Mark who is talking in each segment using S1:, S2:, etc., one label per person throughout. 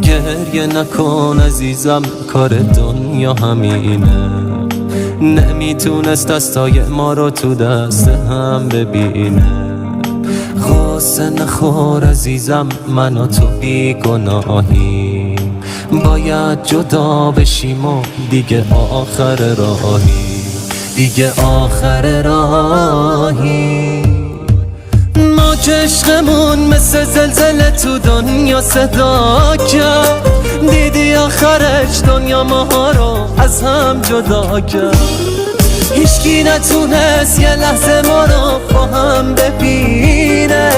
S1: گریه نکن عزیزم، کار دنیا همینه. نمیتونست دستای ما رو تو دست هم ببینه. غصه نخور عزیزم، من و تو بیگناهیم. باید جدا بشیم و دیگه آخر راهی، دیگه آخر راهی. ما که عشقمون مثل زلزله تو دنیا صدا کرد. دیدی آخرش دنیا ماها رو از هم جدا کرد. هیچکی نتونست یه لحظه ما رو با هم ببینه.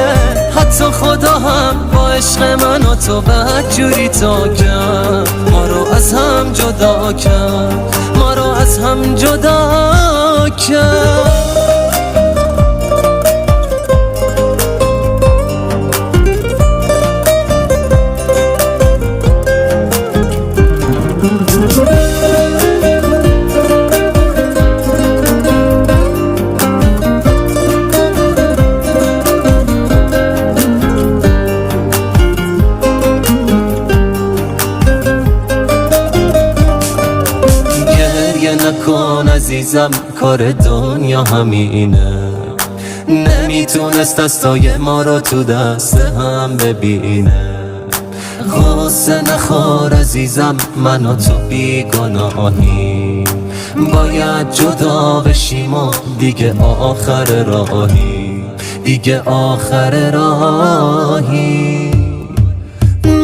S1: حتی خدا هم با عشق من و تو بدجوری تا کرد. ما رو از هم جدا کرد، ما رو از هم جدا کرد. نکن عزیزم، کار دنیا همینه. نمیتونست دستای ما رو تو دست هم ببینه. غصه نخور عزیزم، من و تو بیگناهیم. باید جدا بشیم و دیگه آخر راهی، دیگه آخر راهی.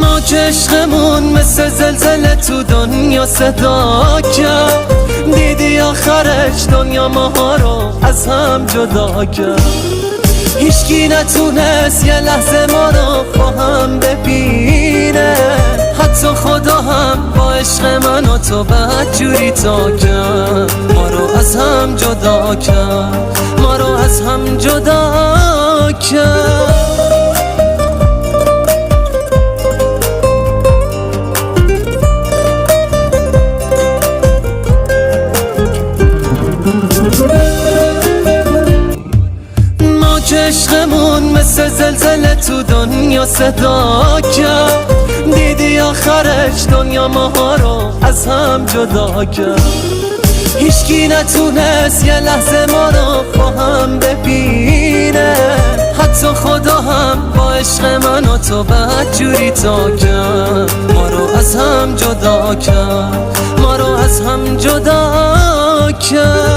S1: ما که عشقمون مثل زلزله تو دنیا صدا کرد. دیدی آخرش دنیا ماها رو از هم جدا کرد. هیچکی نتونست یه لحظه ما رو با هم ببینه. حتی خدا هم با عشق من و تو بدجوری تا کرد. ما رو از هم جدا کرد، ما رو از هم جدا کرد. ما که عشقمون مثل زلزله تو دنیا صدا کرد. دیدی آخرش دنیا ماها رو از هم جدا کرد. هیچکی نتونست یه لحظه ما رو با هم ببینه. حتی خدا هم با عشق من و تو بدجوری تا کرد. ما رو از هم جدا کرد، ما رو از هم جدا کرد.